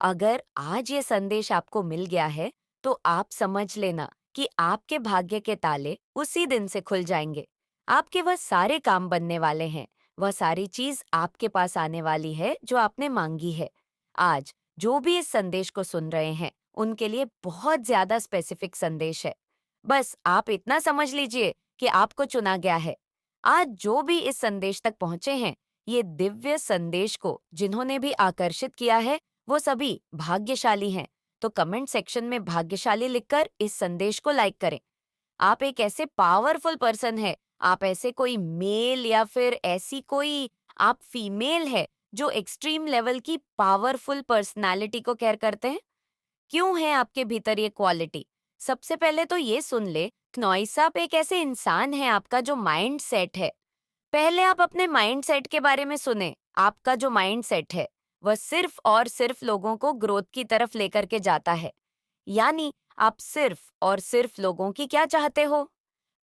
अगर आज ये संदेश आपको मिल गया है, तो आप समझ लेना कि आपके भाग्य के ताले उसी दिन से खुल जाएंगे। आपके वह सारे काम बनने वाले हैं, वह सारी चीज आपके पास आने वाली है जो आपने मांगी है। आज जो भी इस संदेश को सुन रहे हैं, उनके लिए बहुत ज्यादा स्पेसिफिक संदेश है। बस आप इतना समझ लीजिए कि आपको चुना गया है। आज जो भी इस संदेश तक पहुंचे हैं, ये दिव्य संदेश को जिन्होंने भी आकर्षित किया है, वो सभी भाग्यशाली हैं। तो कमेंट सेक्शन में भाग्यशाली लिखकर इस संदेश को लाइक करें। आप एक ऐसे पावरफुल पर्सन है, आप ऐसे कोई मेल या फिर ऐसी कोई आप फीमेल है जो एक्सट्रीम लेवल की पावरफुल पर्सनालिटी को केयर करते हैं। क्यों है आपके भीतर ये क्वालिटी? सबसे पहले तो ये सुन ले, नॉइस आप एक ऐसे इंसान है, आपका जो माइंड सेट है। पहले आप अपने माइंड सेट के बारे में सुने। आपका जो माइंड सेट है, वह सिर्फ और सिर्फ लोगों को ग्रोथ की तरफ लेकर के जाता है। यानी आप सिर्फ और सिर्फ लोगों की क्या चाहते हो?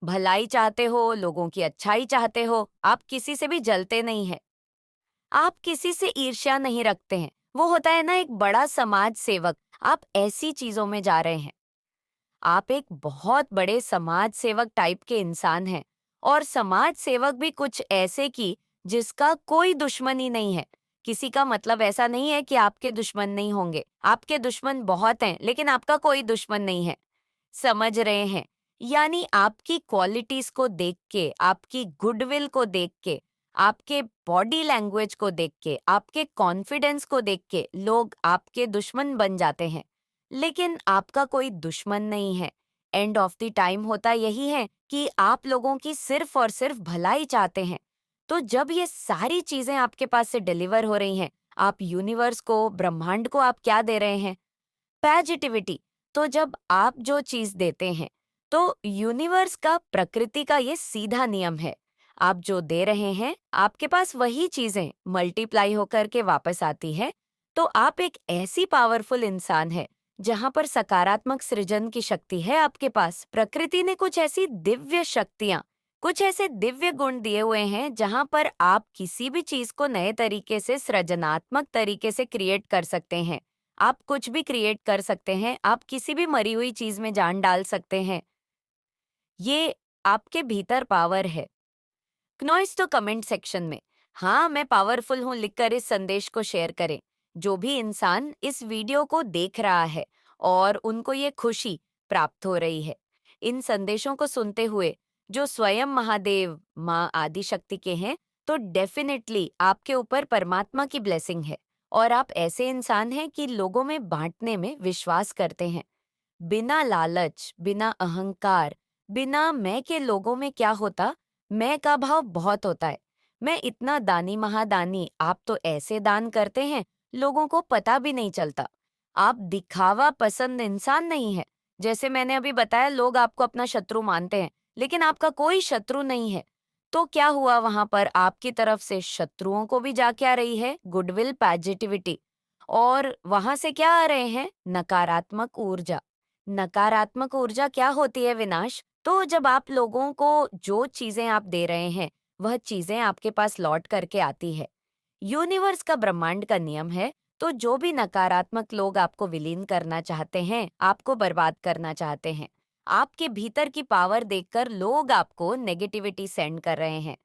भलाई चाहते हो, लोगों की अच्छाई चाहते हो। आप किसी से भी जलते नहीं है। आप किसी से ईर्ष्या नहीं रखते हैं। वो होता है ना एक बड़ा समाज सेवक। आप ऐसी चीजों में जा रहे हैं। आप एक बहुत बड़े समाज सेवक टाइप के इंसान हैं, और समाज सेवक भी कुछ ऐसे की जिसका कोई दुश्मन ही नहीं है। किसी का मतलब ऐसा नहीं है कि आपके दुश्मन नहीं होंगे। आपके दुश्मन बहुत हैं, लेकिन आपका कोई दुश्मन नहीं है। समझ रहे हैं? यानी आपकी क्वालिटीज को देख के, आपकी गुडविल को देख के, आपके बॉडी लैंग्वेज को देख के, आपके कॉन्फिडेंस को देख के लोग आपके दुश्मन बन जाते हैं। लेकिन आपका कोई दुश्मन नहीं है। एंड ऑफ द टाइम होता यही है कि आप लोगों की सिर्फ और सिर्फ भलाई चाहते हैं। तो जब ये सारी चीजें आपके पास से डिलीवर हो रही हैं, आप यूनिवर्स को, ब्रह्मांड को आप क्या दे रहे हैं? पॉजिटिविटी। तो जब आप जो चीज देते हैं, तो यूनिवर्स का, प्रकृति का ये सीधा नियम है। आप जो दे रहे हैं, आपके पास वही चीजें मल्टीप्लाई होकर के वापस आती है। तो आप एक ऐसी पावरफुल इंसान है जहां पर सकारात्मक सृजन की शक्ति है आपके पास। प्रकृति ने कुछ ऐसी दिव्य शक्तियां, कुछ ऐसे दिव्य गुण दिए हुए हैं जहां पर आप किसी भी चीज को नए तरीके से, सृजनात्मक तरीके से क्रिएट कर सकते हैं। आप कुछ भी क्रिएट कर सकते हैं, आप किसी भी मरी हुई चीज में जान डाल सकते हैं। ये आपके भीतर पावर है। नॉइस तो कमेंट सेक्शन में हाँ मैं पावरफुल हूँ लिखकर इस संदेश को शेयर करें। जो भी इंसान इस वीडियो को देख रहा है और उनको ये खुशी प्राप्त हो रही है इन संदेशों को सुनते हुए, जो स्वयं महादेव, माँ आदि शक्ति के हैं, तो डेफिनेटली आपके ऊपर परमात्मा की ब्लेसिंग है। और आप ऐसे इंसान हैं कि लोगों में बांटने में विश्वास करते हैं, बिना लालच, बिना अहंकार, बिना मैं के। लोगों में क्या होता, मैं का भाव बहुत होता है। मैं इतना दानी महादानी, आप तो ऐसे दान करते हैं, लोगों को पता भी नहीं चलता। आप दिखावा पसंद इंसान नहीं है। जैसे मैंने अभी बताया, लोग आपको अपना शत्रु मानते हैं, लेकिन आपका कोई शत्रु नहीं है। तो क्या हुआ वहां पर? आपकी तरफ से शत्रुओं को भी जाके आ रही है गुडविल, पॉजिटिविटी, और वहां से क्या आ रहे हैं? नकारात्मक ऊर्जा। नकारात्मक ऊर्जा क्या होती है, विनाश? तो जब आप लोगों को जो चीजें आप दे रहे हैं, वह चीजें आपके पास लौट करके आती है। यूनिवर्स का, ब्रह्मांड का नियम है। तो जो भी नकारात्मक लोग आपको विलीन करना चाहते हैं, आपको बर्बाद करना चाहते हैं, आपके भीतर की पावर देखकर लोग आपको नेगेटिविटी सेंड कर रहे हैं।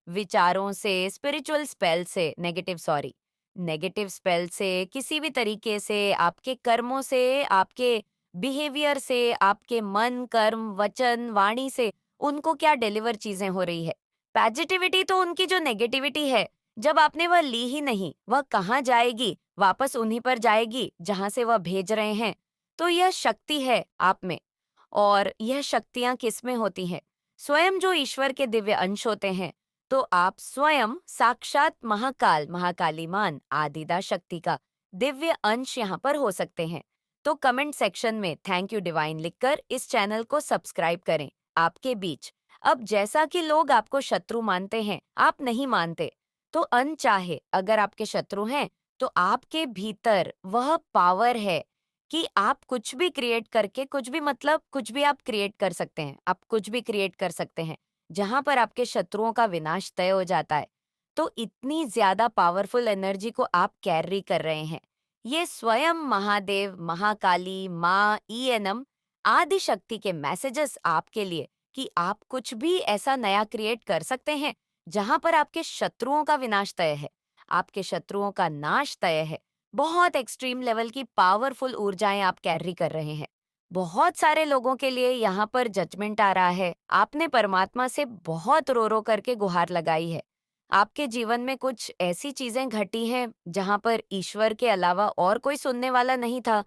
विचारों से, स्पिरिचुअल स्पेल से, नेगेटिव स्पेल से, किसी भी तरीके से, आपके कर्मों से, आपके बिहेवियर से, आपके मन, कर्म, वचन, वाणी से उनको क्या डिलीवर चीजें हो रही है? पॉजिटिविटी। तो उनकी जो नेगेटिविटी है, जब आपने वह ली ही नहीं, वह कहाँ जाएगी? वापस उन्हीं पर जाएगी जहां से वह भेज रहे हैं। तो यह शक्ति है आप में। और यह शक्तियां किस में होती हैं? स्वयं जो ईश्वर के दिव्य अंश होते हैं। तो आप स्वयं साक्षात महाकाल, महाकाली मान, आदिदा शक्ति का दिव्य अंश यहाँ पर हो सकते हैं। तो कमेंट सेक्शन में थैंक यू डिवाइन लिखकर इस चैनल को सब्सक्राइब करें। आपके बीच, अब जैसा कि लोग आपको शत्रु मानते हैं, आप नहीं मानते, तो अनचाहे अगर आपके शत्रु हैं, तो आपके भीतर वह पावर है कि आप कुछ भी क्रिएट करके, कुछ भी मतलब कुछ भी आप क्रिएट कर सकते हैं। आप कुछ भी क्रिएट कर सकते हैं जहां पर आपके शत्रुओं का विनाश तय हो जाता है। तो इतनी ज्यादा पावरफुल एनर्जी को आप कैरी कर रहे हैं। ये स्वयं महादेव, महाकाली, माँ, ईएनएम आदि शक्ति के मैसेजेस आपके लिए कि आप कुछ भी ऐसा नया क्रिएट कर सकते हैं जहां पर आपके शत्रुओं का विनाश तय है, आपके शत्रुओं का नाश तय है। बहुत एक्सट्रीम लेवल की पावरफुल ऊर्जाएं आप कैरी कर रहे हैं। बहुत सारे लोगों के लिए यहाँ पर जजमेंट आ रहा है। आपने परमात्मा से बहुत रो रो करके गुहार लगाई है। आपके जीवन में कुछ ऐसी चीजें घटी हैं जहां पर ईश्वर के अलावा और कोई सुनने वाला नहीं था।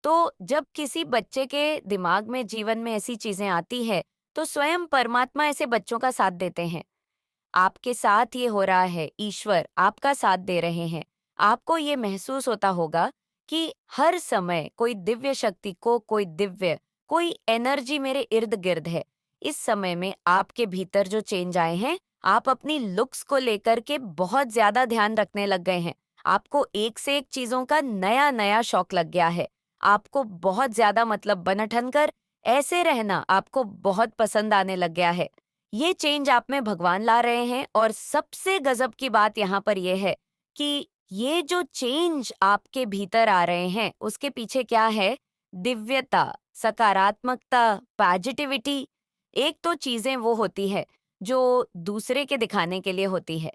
तो जब किसी बच्चे के दिमाग में जीवन में ऐसी चीजें आती है, तो स्वयं परमात्मा ऐसे बच्चों का साथ देते हैं। आपके साथ ये हो रहा है, ईश्वर आपका साथ दे रहे हैं। आपको ये महसूस होता होगा कि हर समय कोई दिव्य शक्ति को कोई एनर्जी मेरे इर्द गिर्द है। इस समय में आपके भीतर जो चेंज आए हैं, आप अपनी लुक्स को लेकर के बहुत ज्यादा ध्यान रखने लग गए हैं। आपको एक से एक चीजों का नया नया शौक लग गया है। आपको बहुत ज्यादा मतलब बनठन कर ऐसे रहना आपको बहुत पसंद आने लग गया है। ये चेंज आप में भगवान ला रहे हैं और सबसे गजब की बात यहाँ पर यह है कि ये जो चेंज आपके भीतर आ रहे हैं उसके पीछे क्या है? दिव्यता, सकारात्मकता, पॉजिटिविटी। एक तो चीजें वो होती है जो दूसरे के दिखाने के लिए होती है।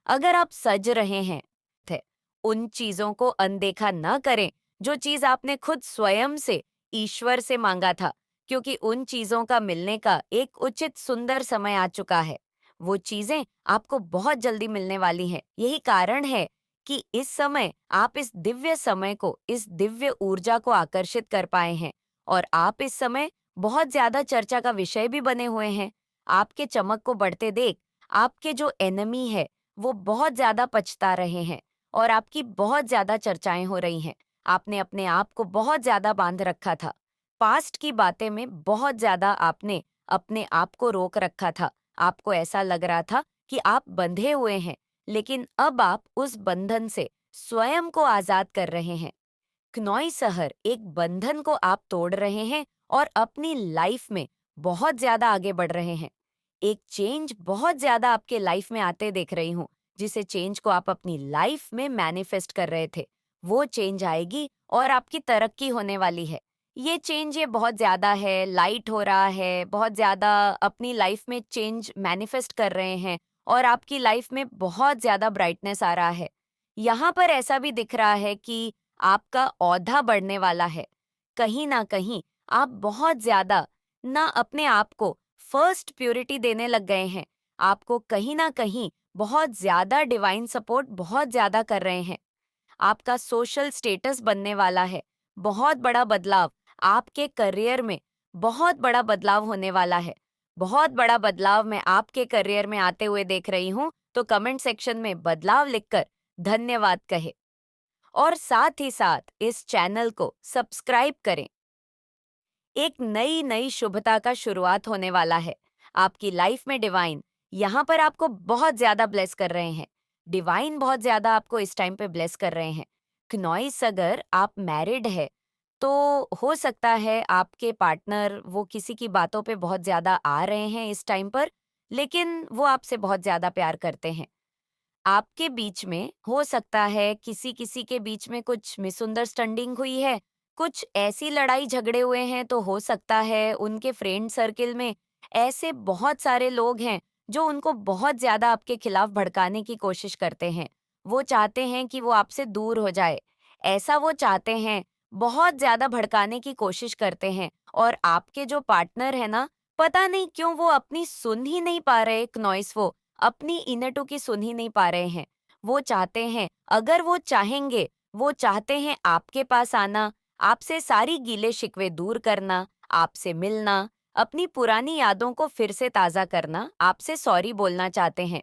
अगर आप सज रहे हैं, थे, उन चीजों को अनदेखा न करें जो चीज आपने खुद स्वयं से ईश्वर से मांगा था, क्योंकि उन चीजों का मिलने का एक उचित सुंदर समय आ चुका है। वो चीजें आपको बहुत जल्दी मिलने वाली हैं। यही कारण है कि इस समय आप इस दिव्य समय को, इस दिव्य ऊर्जा को आकर्षित कर पाए हैं और आप इस समय बहुत ज्यादा चर्चा का विषय भी बने हुए हैं। आपके चमक को बढ़ते देख आपके जो एनिमी है वो बहुत ज्यादा पछता रहे हैं और आपकी बहुत ज्यादा चर्चाएं हो रही हैं। आपने अपने आप को बहुत ज्यादा बांध रखा था। पास्ट की बातें में बहुत ज्यादा आपने अपने आप को रोक रखा था। आपको ऐसा लग रहा था कि आप बंधे हुए हैं, लेकिन अब आप उस बंधन से स्वयं को आजाद कर रहे हैं। क्नोई सहर एक बंधन को आप तोड़ रहे हैं और अपनी लाइफ में बहुत ज्यादा आगे बढ़ रहे हैं। एक चेंज बहुत ज्यादा आपके लाइफ में आते देख रही हूँ, जिसे चेंज को आप अपनी लाइफ में मैनिफेस्ट कर रहे थे। वो चेंज आएगी और आपकी तरक्की होने वाली है। ये बहुत ज्यादा है, लाइट हो रहा है, बहुत ज्यादा अपनी लाइफ में चेंज मैनिफेस्ट कर रहे हैं और आपकी लाइफ में बहुत ज्यादा ब्राइटनेस आ रहा है। यहाँ पर ऐसा भी दिख रहा है कि आपका औधा बढ़ने वाला है। कहीं ना कहीं आप बहुत ज्यादा ना अपने आप को फर्स्ट प्योरिटी देने लग गए हैं। आपको कहीं ना कहीं बहुत ज्यादा डिवाइन सपोर्ट बहुत ज्यादा कर रहे हैं। आपका सोशल स्टेटस बनने वाला है। बहुत बड़ा बदलाव आपके करियर में, बहुत बड़ा बदलाव होने वाला है। बहुत बड़ा बदलाव मैं आपके करियर में आते हुए देख रही हूँ, तो कमेंट सेक्शन में बदलाव लिखकर धन्यवाद कहे और साथ ही साथ इस चैनल को सब्सक्राइब करें। एक नई नई शुभता का शुरुआत होने वाला है। आपकी लाइफ में डिवाइन यहाँ पर आपको बहुत ज्यादा ब्लेस कर रहे हैं। डिवाइन बहुत ज्यादा आपको इस टाइम पे ब्लेस कर रहे हैं। क्नॉइस, अगर आप मैरिड है तो हो सकता है आपके पार्टनर वो किसी की बातों पे बहुत ज्यादा आ रहे हैं इस टाइम पर, लेकिन वो आपसे बहुत ज्यादा प्यार करते हैं। आपके बीच में हो सकता है किसी किसी के बीच में कुछ मिसअंडरस्टैंडिंग हुई है, कुछ ऐसी लड़ाई झगड़े हुए हैं, तो हो सकता है उनके फ्रेंड सर्किल में ऐसे बहुत सारे लोग हैं जो उनको बहुत ज्यादा आपके खिलाफ भड़काने की कोशिश करते हैं। वो चाहते हैं कि वो आपसे दूर हो जाए। ऐसा वो चाहते हैं, बहुत ज्यादा भड़काने की कोशिश करते हैं और आपके जो पार्टनर है ना, पता नहीं क्यों वो अपनी सुन ही नहीं पा रहे। नॉइस वो अपनी इनटू की सुन ही नहीं पा रहे हैं। वो चाहते हैं, अगर वो चाहेंगे, वो चाहते हैं आपके पास आना, आपसे सारी गीले शिकवे दूर करना, आपसे मिलना, अपनी पुरानी यादों को फिर से ताज़ा करना, आपसे सॉरी बोलना चाहते हैं।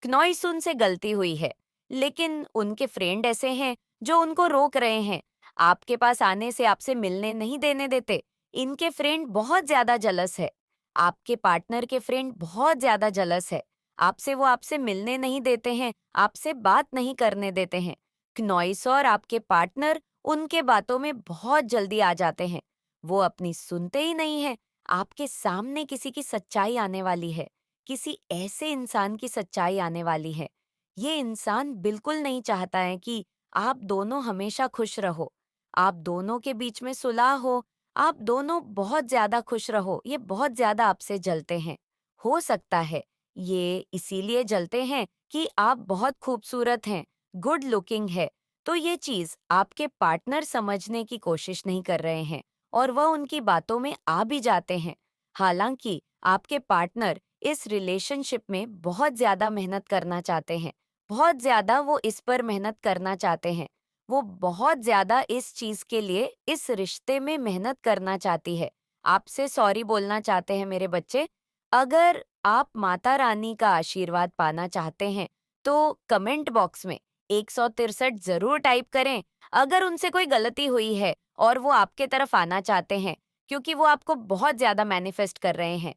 क्नॉइसुन से गलती हुई है, लेकिन उनके फ्रेंड ऐसे हैं जो उनको रोक रहे हैं, आपके पास आने से, आपसे मिलने नहीं देने देते। इनके फ्रेंड बहुत ज्यादा जलस है। आपके पार्टनर के फ्रेंड बहुत ज्यादा जलस है। आपसे मिलने नहीं देते हैं, आपसे बात नहीं करने देते हैं। क्नॉइस और आपके पार्टनर उनके बातों में बहुत जल्दी आ जाते हैं। वो अपनी सुनते ही नहीं है। आपके सामने किसी की सच्चाई आने वाली है, किसी ऐसे इंसान की सच्चाई आने वाली है। ये इंसान बिल्कुल नहीं चाहता है कि आप दोनों हमेशा खुश रहो, आप दोनों के बीच में सुलह हो, आप दोनों बहुत ज्यादा खुश रहो, ये बहुत ज्यादा आपसे जलते हैं। हो सकता है ये इसीलिए जलते हैं कि आप बहुत खूबसूरत हैं, गुड लुकिंग है, तो ये चीज आपके पार्टनर समझने की कोशिश नहीं कर रहे हैं और वह उनकी बातों में आ भी जाते हैं। हालांकि आपके पार्टनर इस रिलेशनशिप में बहुत ज्यादा मेहनत करना चाहते हैं, बहुत ज्यादा वो इस पर मेहनत करना चाहते हैं, वो बहुत ज्यादा इस चीज के लिए इस रिश्ते में मेहनत करना चाहती है, आपसे सॉरी बोलना चाहते हैं मेरे बच्चे। अगर आप माता रानी का आशीर्वाद पाना चाहते हैं तो कमेंट बॉक्स में 163 जरूर टाइप करें अगर उनसे कोई गलती हुई है और वो आपके तरफ आना चाहते हैं, क्योंकि वो आपको बहुत ज्यादा मैनिफेस्ट कर रहे हैं।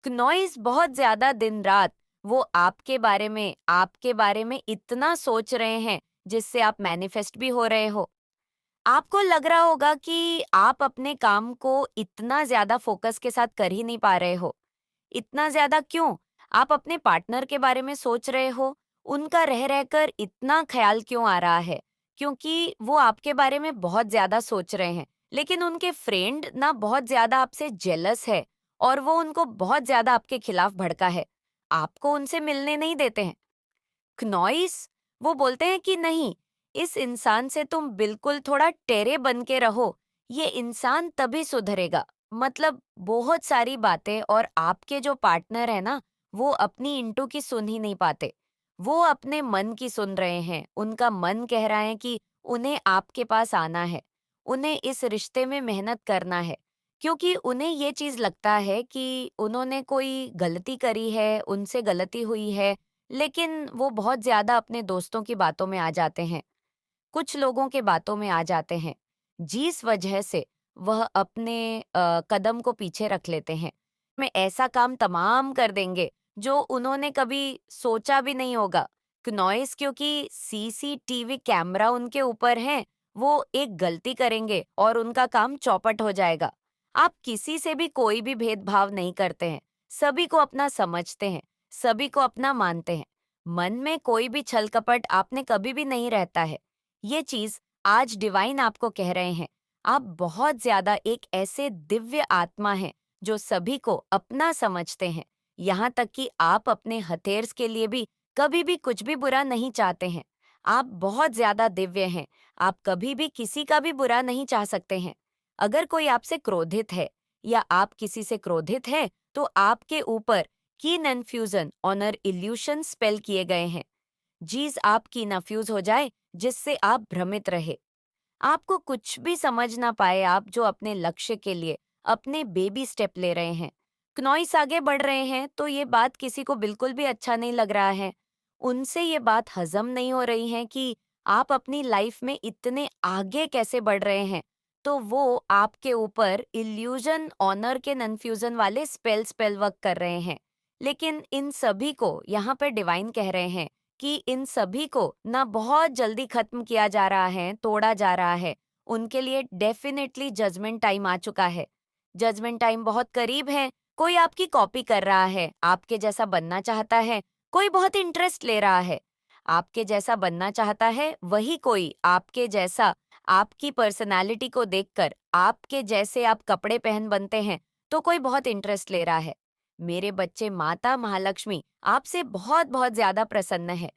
नॉइस बहुत ज्यादा दिन रात वो आपके बारे में इतना सोच रहे हैं जिससे आप मैनिफेस्ट भी हो रहे हो। आपको लग रहा होगा कि आप अपने काम को इतना ज्यादा फोकस के साथ कर ही नहीं पा रहे हो। इतना ज्यादा क्यों? आप अपने पार्टनर के बारे में सोच रहे हो, उनका रह रहकर इतना ख्याल क्यों आ रहा है? क्योंकि वो आपके बारे में बहुत ज्यादा सोच रहे हैं, लेकिन उनके फ्रेंड ना बहुत ज्यादा आपसे जेलस है और वो उनको बहुत ज्यादा आपके खिलाफ भड़का है। आपको उनसे मिलने नहीं देते हैं। क्नॉइस वो बोलते हैं कि नहीं, इस इंसान से तुम बिल्कुल थोड़ा टेढ़े बन के रहो, ये इंसान तभी सुधरेगा। मतलब बहुत सारी बातें, और आपके जो पार्टनर है ना, वो अपनी इंटू की सुन ही नहीं पाते, वो अपने मन की सुन रहे हैं। उनका मन कह रहा है कि उन्हें आपके पास आना है, उन्हें इस रिश्ते में मेहनत करना है, क्योंकि उन्हें ये चीज लगता है कि उन्होंने कोई गलती करी है, उनसे गलती हुई है, लेकिन वो बहुत ज़्यादा अपने दोस्तों की बातों में आ जाते हैं, कुछ लोगों के बातों में आ जाते हैं, जिस वजह से वह अपने कदम को पीछे रख लेते हैं। मैं ऐसा काम तमाम कर देंगे जो उन्होंने कभी सोचा भी नहीं होगा। नॉइस क्योंकि सीसीटीवी कैमरा उनके ऊपर है, वो एक गलती करेंगे और उनका काम चौपट हो जाएगा। आप किसी से भी कोई भी भेदभाव नहीं करते हैं, सभी को अपना समझते हैं, सभी को अपना मानते हैं। मन में कोई भी छल कपट आपने कभी भी नहीं रहता है। ये चीज आज डिवाइन आपको कह रहे हैं। आप बहुत ज्यादा एक ऐसे दिव्य आत्मा हैं जो सभी को अपना समझते हैं। यहाँ तक कि आप अपने हथेर्स के लिए भी कभी भी कुछ भी बुरा नहीं चाहते हैं। आप बहुत ज्यादा दिव्य हैं। आप कभी भी किसी का भी बुरा नहीं चाह सकते हैं। अगर कोई आपसे क्रोधित है या आप किसी से क्रोधित हैं, तो आपके ऊपर कीन इन्फ्यूजन ऑनर इल्यूशन स्पेल किए गए हैं। चीज आपकी नफ्यूज हो जाए जिससे आप भ्रमित रहे, आपको कुछ भी समझ ना पाए, आप जो अपने लक्ष्य के लिए अपने बेबी स्टेप ले रहे हैं, क्नॉइस आगे बढ़ रहे हैं, तो ये बात किसी को बिल्कुल भी अच्छा नहीं लग रहा है। उनसे ये बात हजम नहीं हो रही है कि आप अपनी लाइफ में इतने आगे कैसे बढ़ रहे हैं, तो वो आपके ऊपर इल्यूजन ऑनर के कन्फ्यूजन वाले स्पेल वर्क कर रहे हैं। लेकिन इन सभी को यहाँ पर डिवाइन कह रहे हैं कि इन सभी को ना बहुत जल्दी खत्म किया जा रहा है, तोड़ा जा रहा है। उनके लिए डेफिनेटली जजमेंट टाइम आ चुका है। जजमेंट टाइम बहुत करीब है। कोई आपकी कॉपी कर रहा है, आपके जैसा बनना चाहता है, कोई बहुत इंटरेस्ट ले रहा है। आपके जैसा बनना चाहता है, वही कोई आपके जैसा, आपकी पर्सनालिटी को देखकर, आपके जैसे आप कपड़े पहन बनते हैं, तो कोई बहुत इंटरेस्ट ले रहा है। मेरे बच्चे, माता महालक्ष्मी आपसे बहुत बहुत ज्यादा प्रसन्न है।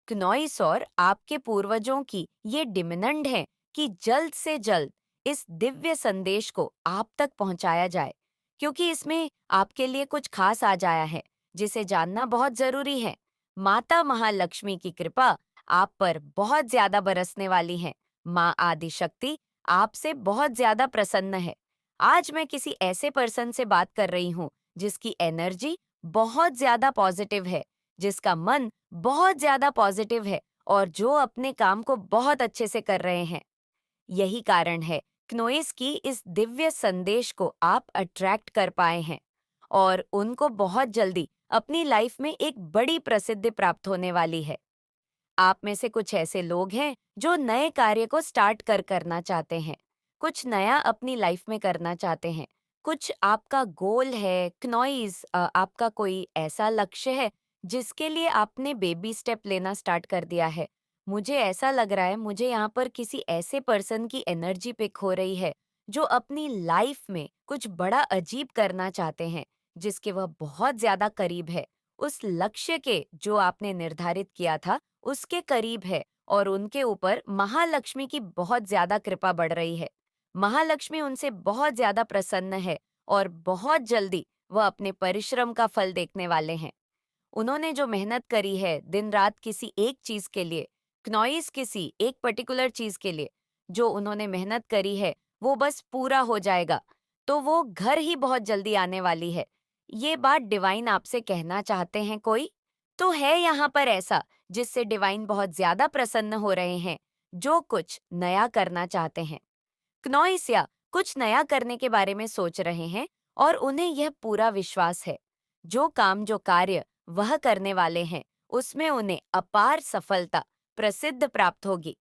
क्नॉइस और आपके पूर्वजों की ये डिमांड है कि जल्द से जल्द इस दिव्य संदेश को आप तक पहुंचाया जाए, क्योंकि इसमें आपके लिए कुछ खास आ जाया है जिसे जानना बहुत जरूरी है। माता महालक्ष्मी की कृपा आप पर बहुत ज्यादा बरसने वाली है। माँ आदि शक्ति आपसे बहुत ज्यादा प्रसन्न है। आज मैं किसी ऐसे पर्सन से बात कर रही हूँ जिसकी एनर्जी बहुत ज्यादा पॉजिटिव है, जिसका मन बहुत ज्यादा पॉजिटिव है और जो अपने काम को बहुत अच्छे से कर रहे हैं। यही कारण है क्नोइस की इस दिव्य संदेश को आप अट्रैक्ट कर पाए हैं और उनको बहुत जल्दी अपनी लाइफ में एक बड़ी प्रसिद्धि प्राप्त होने वाली है। आप में से कुछ ऐसे लोग हैं जो नए कार्य को स्टार्ट करना चाहते हैं, कुछ नया अपनी लाइफ में करना चाहते हैं, कुछ आपका गोल है। क्नॉइज आपका कोई ऐसा लक्ष्य है जिसके लिए आपने बेबी स्टेप लेना स्टार्ट कर दिया है। मुझे ऐसा लग रहा है मुझे यहाँ पर किसी ऐसे पर्सन की एनर्जी पिक हो रही है जो अपनी लाइफ में कुछ बड़ा अजीब करना चाहते हैं, जिसके वह बहुत ज्यादा करीब है। उस लक्ष्य के जो आपने निर्धारित किया था, उसके करीब है और उनके ऊपर महालक्ष्मी की बहुत ज्यादा कृपा बढ़ रही है। महालक्ष्मी उनसे बहुत ज्यादा प्रसन्न है और बहुत जल्दी वह अपने परिश्रम का फल देखने वाले हैं। उन्होंने जो मेहनत करी है दिन रात किसी एक चीज के लिए, क्नॉइस किसी एक पर्टिकुलर चीज के लिए, जो उन्होंने मेहनत करी है वो बस पूरा हो जाएगा। तो वो घर ही बहुत जल्दी आने वाली है। ये बात डिवाइन आपसे कहना चाहते हैं कोई? तो है यहाँ पर ऐसा जिससे डिवाइन बहुत ज्यादा प्रसन्न हो रहे हैं, जो कुछ नया करना चाहते हैं। क्नोइसिया कुछ नया करने के बारे में सोच रहे हैं और उन्हें यह पूरा विश्वास है। जो काम जो कार्य वह करने वाले हैं, उसमें उन्हें अपार सफलता, प्रसिद्ध प्राप्त होगी।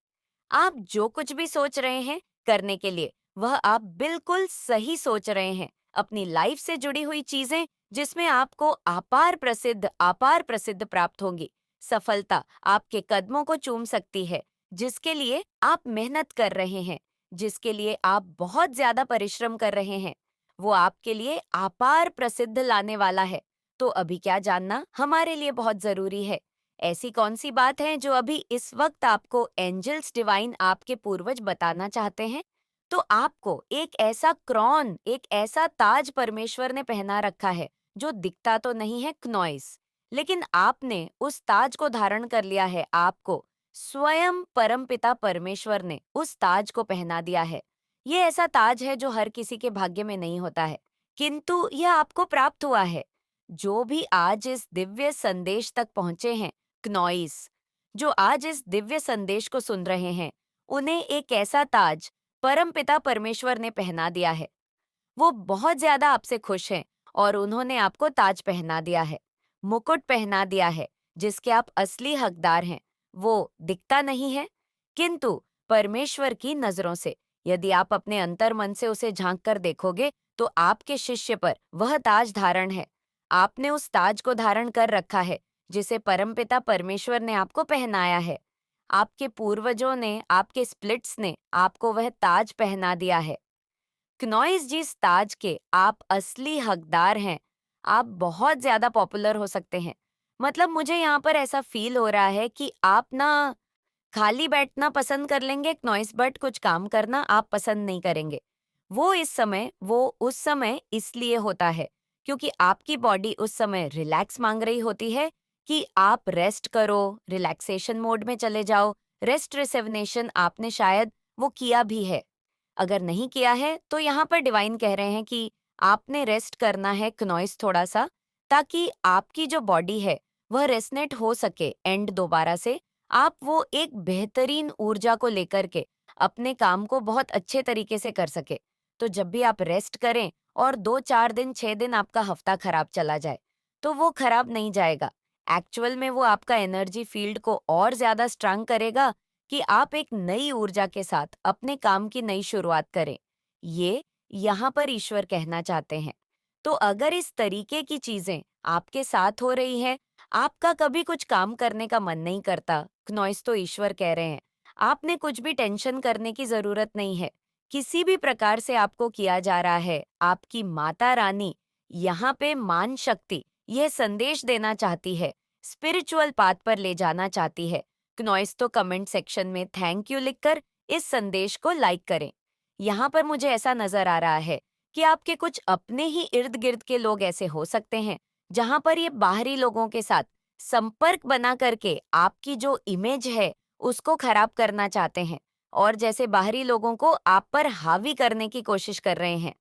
आप जो कुछ भी सोच रहे हैं करने के लिए, वह आप बिल्कुल सही सोच रहे हैं। अपनी लाइफ से जुड़ी हुई चीजें जिसमें आपको अपार प्रसिद्ध प्राप्त होंगी। सफलता आपके कदमों को चूम सकती है, जिसके लिए आप मेहनत कर रहे हैं, जिसके लिए आप बहुत ज्यादा परिश्रम कर रहे हैं। वो आपके लिए अपार प्रसिद्ध लाने वाला है। तो अभी क्या जानना हमारे लिए बहुत जरूरी है। ऐसी कौन सी बात है जो अभी इस वक्त आपको एंजल्स डिवाइन आपके पूर्वज बताना चाहते हैं? तो आपको एक ऐसा ताज परमेश्वर ने पहना रखा है जो दिखता तो नहीं है क्नॉइस, लेकिन आपने उस ताज को धारण कर लिया है। आपको स्वयं परमपिता परमेश्वर ने उस ताज को पहना दिया है। ये ऐसा ताज है जो हर किसी के भाग्य में नहीं होता है, किंतु यह आपको प्राप्त हुआ है। जो भी आज इस दिव्य संदेश तक पहुंचे हैं, क्नॉइस, जो आज इस दिव्य संदेश को सुन रहे हैं, उन्हें एक ऐसा ताज परमपिता परमेश्वर ने पहना दिया है। वो बहुत ज्यादा आपसे खुश हैं और उन्होंने आपको ताज पहना दिया है, मुकुट पहना दिया है, जिसके आप असली हकदार हैं। वो दिखता नहीं है, किंतु परमेश्वर की नजरों से यदि आप अपने अंतर मन से उसे झांक कर देखोगे, तो आपके शिष्य पर वह ताज धारण है। आपने उस ताज को धारण कर रखा है, जिसे परमपिता परमेश्वर ने आपको पहनाया है। आपके पूर्वजों ने, आपके स्प्लिट्स ने आपको वह ताज पहना दिया है। क्नॉइस जिस ताज के आप असली हकदार हैं, आप बहुत ज्यादा पॉपुलर हो सकते हैं। मतलब मुझे यहाँ पर ऐसा फील हो रहा है कि आप ना खाली बैठना पसंद कर लेंगे क्नॉइस, बट कुछ काम करना आप पसंद नहीं करेंगे। वो उस समय इसलिए होता है क्योंकि आपकी बॉडी उस समय रिलैक्स मांग रही होती है कि आप रेस्ट करो, रिलैक्सेशन मोड में चले जाओ। रेस्ट रिसेवनेशन आपने शायद वो किया भी है। अगर नहीं किया है तो यहाँ पर डिवाइन कह रहे हैं कि आपने रेस्ट करना है क्नॉइस थोड़ा सा, ताकि आपकी जो बॉडी है वह रेस्नेट हो सके एंड दोबारा से आप वो एक बेहतरीन ऊर्जा को लेकर के अपने काम को बहुत अच्छे तरीके से कर सके। तो जब भी आप रेस्ट करें और 2-4 दिन 6 दिन आपका हफ्ता खराब चला जाए, तो वो खराब नहीं जाएगा। एक्चुअल में वो आपका एनर्जी फील्ड को और ज्यादा स्ट्रांग करेगा कि आप एक नई ऊर्जा के साथ अपने काम की नई शुरुआत करें। ये यहाँ पर ईश्वर कहना चाहते हैं। तो अगर इस तरीके की चीजें आपके साथ हो रही है, आपका कभी कुछ काम करने का मन नहीं करता, क्नॉइस तो ईश्वर कह रहे हैं, आपने कुछ भी टेंशन करने की जरूरत नहीं है। किसी भी प्रकार से आपको किया जा रहा है, आपकी माता रानी यहाँ पे मान शक्ति यह संदेश देना चाहती है, स्पिरिचुअल पाथ पर ले जाना चाहती है। क्नॉइस तो कमेंट सेक्शन में थैंक यू लिखकर इस संदेश को लाइक करें। यहाँ पर मुझे ऐसा नजर आ रहा है कि आपके कुछ अपने ही इर्द गिर्द के लोग ऐसे हो सकते हैं, जहाँ पर ये बाहरी लोगों के साथ संपर्क बना करके आपकी जो इमेज है उसको खराब करना चाहते हैं और जैसे बाहरी लोगों को आप पर हावी करने की कोशिश कर रहे हैं।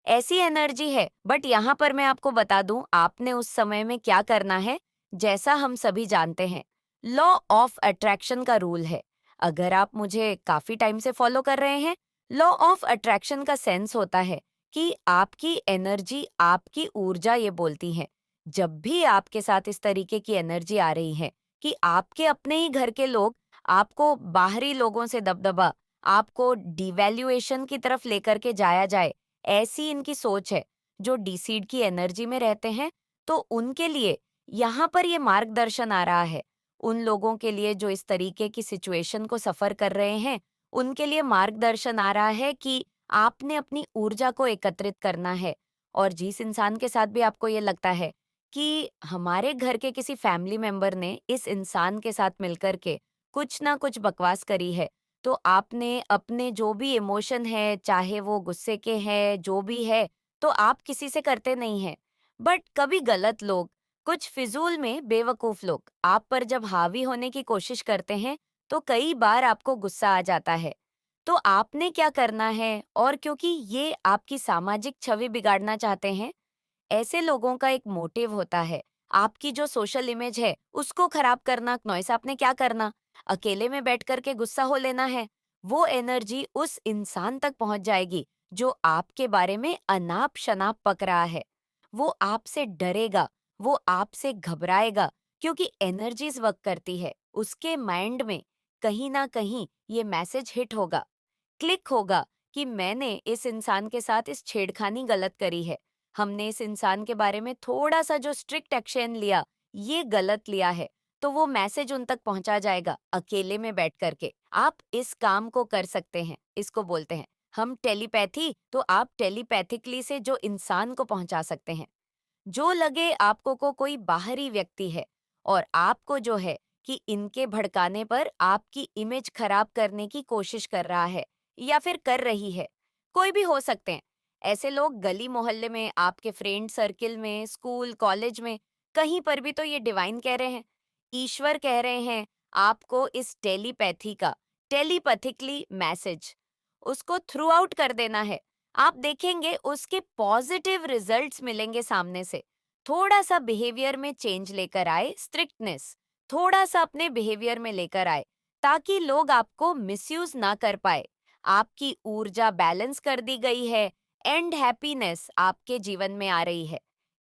ऐसी एनर्जी है, बट यहाँ पर मैं आपको बता दूं आपने उस समय में क्या करना है। जैसा हम सभी जानते हैं, लॉ ऑफ अट्रैक्शन का रूल है। अगर आप मुझे काफी टाइम से फॉलो कर रहे हैं, लॉ ऑफ अट्रैक्शन का सेंस होता है कि आपकी एनर्जी, आपकी ऊर्जा ये बोलती है। जब भी आपके साथ इस तरीके की एनर्जी आ रही है कि आपके अपने ही घर के लोग आपको बाहरी लोगों से दबदबा, आपको डिवैल्यूएशन की तरफ लेकर के जाया जाए, ऐसी इनकी सोच है। जो डीसीड की एनर्जी में रहते हैं, तो उनके लिए यहाँ पर ये मार्गदर्शन आ रहा है। उन लोगों के लिए जो इस तरीके की सिचुएशन को सफ़र कर रहे हैं, उनके लिए मार्गदर्शन आ रहा है कि आपने अपनी ऊर्जा को एकत्रित करना है। और जिस इंसान के साथ भी आपको ये लगता है कि हमारे घर के किसी फैमिली मेंबर ने इस इंसान के साथ मिलकर के कुछ ना कुछ बकवास करी है, तो आपने अपने जो भी इमोशन है, चाहे वो गुस्से के हैं, जो भी है, तो आप किसी से करते नहीं हैं। बट कभी गलत लोग, कुछ फिजूल में बेवकूफ लोग आप पर जब हावी होने की कोशिश करते हैं, तो कई बार आपको गुस्सा आ जाता है। तो आपने क्या करना है, और क्योंकि ये आपकी सामाजिक छवि बिगाड़ना चाहते हैं, ऐसे लोगों का एक मोटिव होता है, आपकी जो सोशल इमेज है उसको खराब करना। नॉइस आपने क्या करना, अकेले में बैठ कर के गुस्सा हो लेना है। वो एनर्जी उस इंसान तक पहुंच जाएगी जो आपके बारे में अनाप शनाप पक रहा है। वो आपसे डरेगा, वो आपसे घबराएगा, क्योंकि एनर्जीज वर्क करती है। उसके माइंड में कहीं ना कहीं ये मैसेज हिट होगा, क्लिक होगा कि मैंने इस इंसान के साथ इस छेड़खानी गलत करी है। हमने इस इंसान के बारे में थोड़ा सा जो स्ट्रिक्ट एक्शन लिया, ये गलत लिया है। तो वो मैसेज उन तक पहुंचा जाएगा अकेले में बैठ करके। आप इस काम को कर सकते हैं, इसको बोलते हैं हम टेलीपैथी। तो आप टेलीपैथिकली से जो इंसान को पहुंचा सकते हैं, जो लगे आपको को कोई बाहरी व्यक्ति है और आपको जो है कि इनके भड़काने पर आपकी इमेज खराब करने की कोशिश कर रहा है या फिर कर रही है, कोई भी हो सकते हैं। ऐसे लोग गली मोहल्ले में, आपके फ्रेंड सर्किल में, स्कूल कॉलेज में, कहीं पर भी। तो ये डिवाइन कह रहे हैं, ईश्वर कह रहे हैं आपको इस टेलीपैथी का, टेलीपैथिकली मैसेज उसको थ्रू आउट कर देना है। आप देखेंगे उसके पॉजिटिव रिजल्ट्स मिलेंगे सामने से। थोड़ा सा बिहेवियर में चेंज लेकर आए, स्ट्रिक्टनेस थोड़ा सा अपने बिहेवियर में लेकर आए, ताकि लोग आपको मिसयूज ना कर पाए। आपकी ऊर्जा बैलेंस कर दी गई है, एंड हैप्पीनेस आपके जीवन में आ रही है।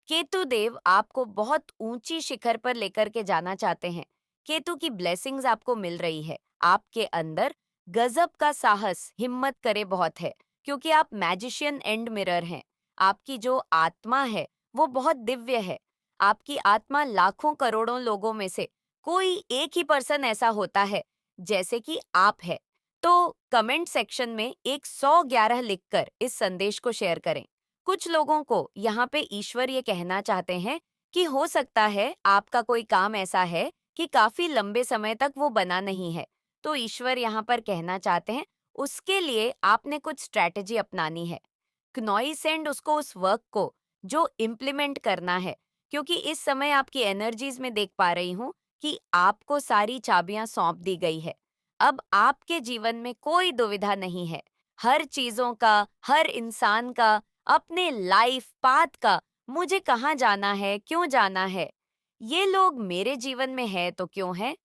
केतु देव आपको बहुत ऊंची शिखर पर लेकर के जाना चाहते हैं। केतु की ब्लेसिंग्स आपको मिल रही है। आपके अंदर गजब का साहस, हिम्मत करे बहुत है, क्योंकि आप मैजिशियन एंड मिरर हैं। आपकी जो आत्मा है वो बहुत दिव्य है। आपकी आत्मा लाखों करोड़ों लोगों में से कोई एक ही पर्सन ऐसा होता है जैसे कि आप है। तो कमेंट सेक्शन में एक 111 लिखकर इस संदेश को शेयर करें। कुछ लोगों को यहाँ पे ईश्वर ये कहना चाहते हैं कि हो सकता है आपका कोई काम ऐसा है कि काफी लंबे समय तक वो बना नहीं है। तो ईश्वर यहाँ पर कहना चाहते हैं उसके लिए आपने कुछ स्ट्रैटेजी अपनानी है। क्नॉई सेंड उसको, उस वर्क को जो इम्प्लीमेंट करना है, क्योंकि इस समय आपकी एनर्जीज में देख पा रही हूँ कि आपको सारी चाबियां सौंप दी गई है। अब आपके जीवन में कोई दुविधा नहीं है। हर चीजों का, हर इंसान का, अपने लाइफ पाथ का, मुझे कहाँ जाना है, क्यों जाना है, ये लोग मेरे जीवन में है तो क्यों है,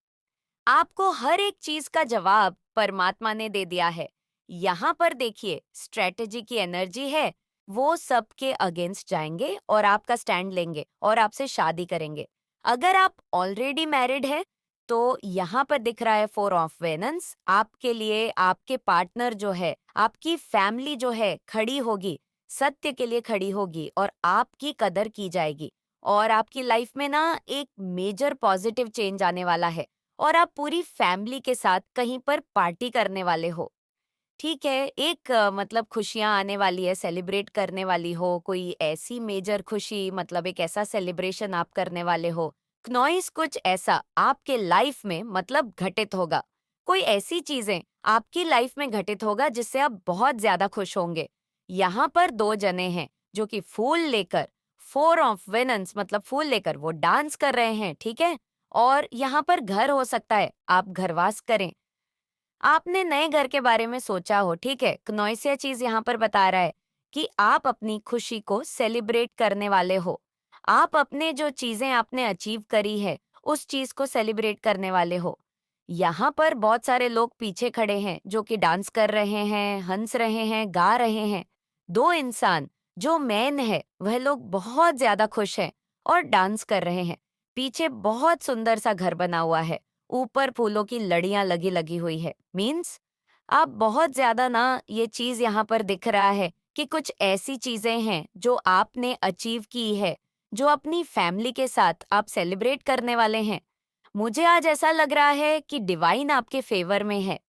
आपको हर एक चीज का जवाब परमात्मा ने दे दिया है। यहाँ पर देखिए स्ट्रेटेजी की एनर्जी है। वो सबके अगेंस्ट जाएंगे और आपका स्टैंड लेंगे और आपसे शादी करेंगे। अगर आप ऑलरेडी मैरिड है, तो यहाँ पर दिख रहा है 4 ऑफ वेनस। आपके लिए आपके पार्टनर जो है, आपकी फैमिली जो है खड़ी होगी, सत्य के लिए खड़ी होगी और आपकी कदर की जाएगी। और आपकी लाइफ में ना एक मेजर पॉजिटिव चेंज आने वाला है और आप पूरी फैमिली के साथ कहीं पर पार्टी करने वाले हो। ठीक है, एक मतलब खुशियाँ आने वाली है, सेलिब्रेट करने वाली हो, कोई ऐसी मेजर खुशी, मतलब एक ऐसा सेलिब्रेशन आप करने वाले हो। नॉइस कुछ ऐसा आपके लाइफ में मतलब घटित होगा। कोई ऐसी चीजें आपकी लाइफ में घटित होगा जिससे आप बहुत ज्यादा खुश होंगे। यहाँ पर 2 जने हैं जो कि फूल लेकर, 4 ऑफ वेनस मतलब फूल लेकर वो डांस कर रहे हैं, ठीक है। और यहाँ पर घर हो सकता है, आप घरवास करें। आपने नए घर के बारे में सोचा हो, ठीक है। क्नोइसिया चीज यहाँ पर बता रहा है कि आप अपनी खुशी को सेलिब्रेट करने वाले हो। आप अपने जो चीजें आपने अचीव करी है, उस चीज को सेलिब्रेट करने वाले हो। यहाँ पर बहुत सारे लोग पीछे खड़े हैं जो कि डांस कर रहे हैं, हंस रहे हैं, गा रहे हैं। 2 इंसान जो मैन है, वह लोग बहुत ज्यादा खुश हैं और डांस कर रहे हैं। पीछे बहुत सुंदर सा घर बना हुआ है, ऊपर फूलों की लड़ियां लगी लगी हुई है। मीन्स आप बहुत ज्यादा ना, ये चीज यहाँ पर दिख रहा है कि कुछ ऐसी चीजें हैं जो आपने अचीव की है, जो अपनी फैमिली के साथ आप सेलिब्रेट करने वाले हैं। मुझे आज ऐसा लग रहा है कि डिवाइन आपके फेवर में है।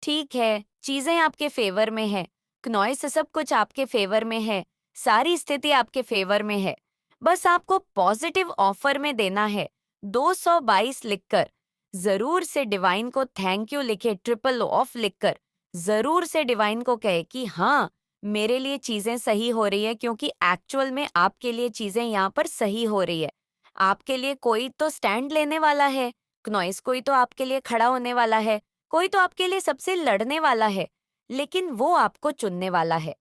ठीक है, चीजें आपके फेवर में है, क्नॉइस सब कुछ आपके फेवर में है, सारी स्थिति आपके फेवर में है। बस आपको पॉजिटिव ऑफर में देना है। 222 लिखकर जरूर से डिवाइन को थैंक यू लिखे, ट्रिपल ऑफ लिखकर जरूर से डिवाइन को कहे कि हाँ, मेरे लिए चीजें सही हो रही है, क्योंकि एक्चुअल में आपके लिए चीजें यहाँ पर सही हो रही है। आपके लिए कोई तो स्टैंड लेने वाला है, क्नॉइस कोई तो आपके लिए खड़ा होने वाला है, कोई तो आपके लिए सबसे लड़ने वाला है, लेकिन वो आपको चुनने वाला है।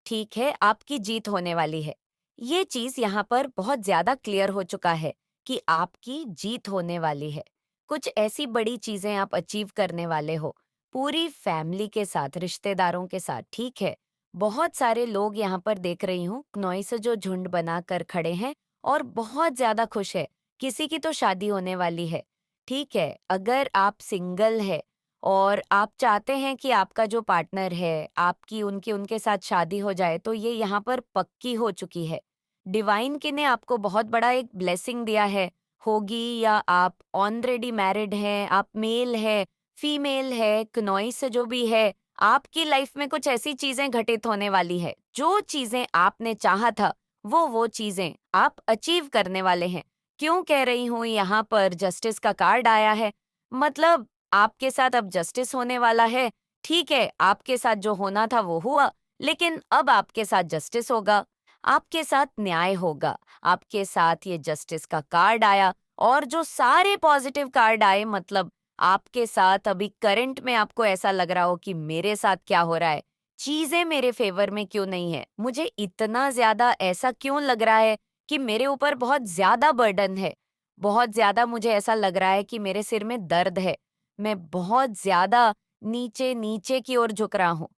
ठीक है, आपकी जीत होने वाली है। ये चीज यहाँ पर बहुत ज्यादा क्लियर हो चुका है कि आपकी जीत होने वाली है। कुछ ऐसी बड़ी चीजें आप अचीव करने वाले हो, पूरी फैमिली के साथ, रिश्तेदारों के साथ। ठीक है, बहुत सारे लोग यहाँ पर देख रही हूँ, नॉइस से जो झुंड बनाकर खड़े हैं और बहुत ज्यादा खुश है। किसी की तो शादी होने वाली है। ठीक है, अगर आप सिंगल है और आप चाहते हैं कि आपका जो पार्टनर है, आपकी उनकी उनके साथ शादी हो जाए, तो ये यहाँ पर पक्की हो चुकी है। डिवाइन की ने आपको बहुत बड़ा एक ब्लेसिंग दिया है, होगी, या आप ऑलरेडी मैरिड हैं, आप मेल है, फीमेल है, क्नॉइस जो भी है, आपकी लाइफ में कुछ ऐसी चीजें घटित होने वाली है। जो चीजें आपने चाहा था, वो चीजें आप अचीव करने वाले हैं। क्यों कह रही हूँ, यहाँ पर जस्टिस का कार्ड आया है, मतलब आपके साथ अब जस्टिस होने वाला है। ठीक है, आपके साथ जो होना था वो हुआ, लेकिन अब आपके साथ जस्टिस होगा, आपके साथ न्याय होगा। आपके साथ ये जस्टिस का कार्ड आया, और जो सारे पॉजिटिव कार्ड आए, मतलब आपके साथ अभी करंट में आपको ऐसा लग रहा हो कि मेरे साथ क्या हो रहा है, चीजें मेरे फेवर में क्यों नहीं है, मुझे इतना ज्यादा ऐसा क्यों लग रहा है कि मेरे ऊपर बहुत ज्यादा बर्डन है, बहुत ज्यादा मुझे ऐसा लग रहा है कि मेरे सिर में दर्द है, मैं बहुत ज्यादा नीचे नीचे की ओर झुक रहा हूँ,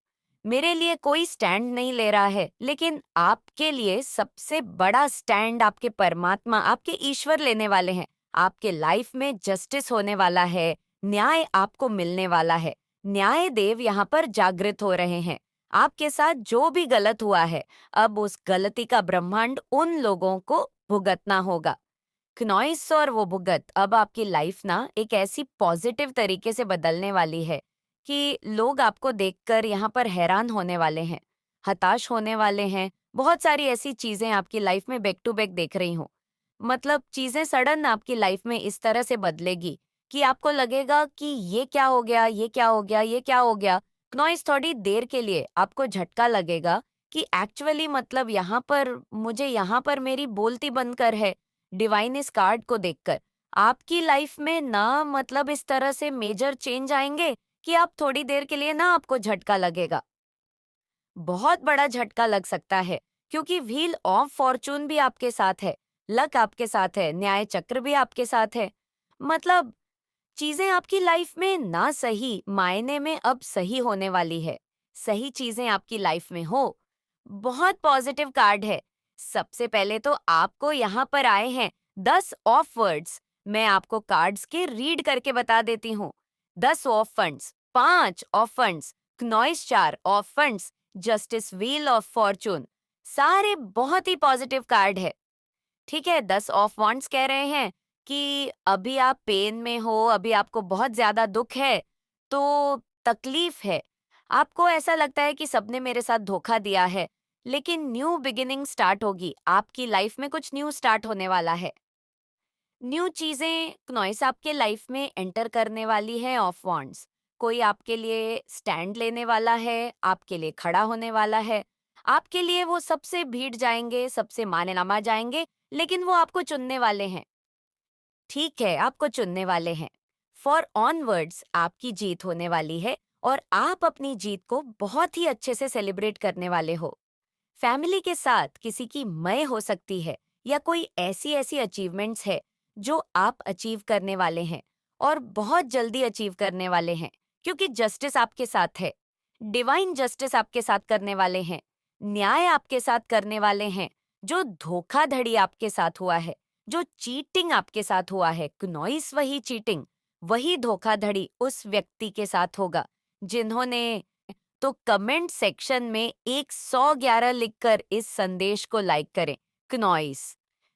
मेरे लिए कोई स्टैंड नहीं ले रहा है। लेकिन आपके लिए सबसे बड़ा स्टैंड आपके परमात्मा, आपके ईश्वर लेने वाले हैं। आपके लाइफ में जस्टिस होने वाला है, न्याय आपको मिलने वाला है। न्याय देव यहाँ पर जागृत हो रहे हैं। आपके साथ जो भी गलत हुआ है, अब उस गलती का ब्रह्मांड उन लोगों को भुगतना होगा। क्नॉइस और वो भुगत अब आपकी लाइफ ना एक ऐसी पॉजिटिव तरीके से बदलने वाली है कि लोग आपको देखकर यहाँ पर हैरान होने वाले हैं, हताश होने वाले हैं। बहुत सारी ऐसी चीजें आपकी लाइफ में बैक टू बैक देख रही हूँ। मतलब चीजें सडन आपकी लाइफ में इस तरह से बदलेगी कि आपको लगेगा कि ये क्या हो गया, ये क्या हो गया, ये क्या हो गया। क्नॉइस थोड़ी देर के लिए आपको झटका लगेगा कि एक्चुअली मतलब यहाँ पर मुझे यहाँ पर मेरी बोलती बंद कर है। डिवाइन इस कार्ड को देखकर आपकी लाइफ में ना मतलब इस तरह से मेजर चेंज आएंगे कि आप थोड़ी देर के लिए ना आपको झटका लगेगा, बहुत बड़ा झटका लग सकता है, क्योंकि व्हील ऑफ फॉर्चून भी आपके साथ है, लक आपके साथ है, न्याय चक्र भी आपके साथ है। मतलब चीजें आपकी लाइफ में ना सही मायने में अब सही होने वाली है। सही चीजें आपकी लाइफ में हो, बहुत पॉजिटिव कार्ड है। सबसे पहले तो आपको यहाँ पर आए हैं 10 ऑफ वर्ड्स। मैं आपको कार्ड्स के रीड करके बता देती हूँ। 10 of funds, 5 of funds, noise 4 of funds, justice wheel of Fortune, सारे बहुत ही पॉजिटिव कार्ड है। ठीक है, 10 ऑफ वांड्स कह रहे हैं कि अभी आप पेन में हो, अभी आपको बहुत ज्यादा दुख है, तो तकलीफ है, आपको ऐसा लगता है कि सबने मेरे साथ धोखा दिया है, लेकिन न्यू बिगिनिंग स्टार्ट होगी, आपकी लाइफ में कुछ न्यू स्टार्ट होने वाला है। न्यू चीजें नॉइस आपके लाइफ में एंटर करने वाली है ऑफ वांड्स। कोई आपके लिए स्टैंड लेने वाला है, आपके लिए खड़ा होने वाला है, आपके लिए वो सबसे भीड़ जाएंगे, सबसे माने नामा जाएंगे, लेकिन वो आपको चुनने वाले हैं। ठीक है, आपको चुनने वाले हैं। फॉर ऑनवर्ड्स आपकी जीत होने वाली है, और आप अपनी जीत को बहुत ही अच्छे से सेलिब्रेट करने वाले हो। फैमिली के साथ किसी की मय हो सकती है, या कोई ऐसी ऐसी अचीवमेंट्स है जो आप अचीव करने वाले हैं, और बहुत जल्दी अचीव करने वाले हैं, क्योंकि जस्टिस आपके साथ है। डिवाइन जस्टिस आपके साथ करने वाले हैं, न्याय आपके साथ करने वाले हैं। जो धोखाधड़ी आपके साथ हुआ है, जो चीटिंग आपके साथ हुआ है, क्नॉइस वही चीटिंग, वही धोखाधड़ी उस व्यक्ति के साथ होगा जिन्होंने, तो कमेंट सेक्शन में एक 111 लिखकर इस संदेश को लाइक करें। क्नॉइस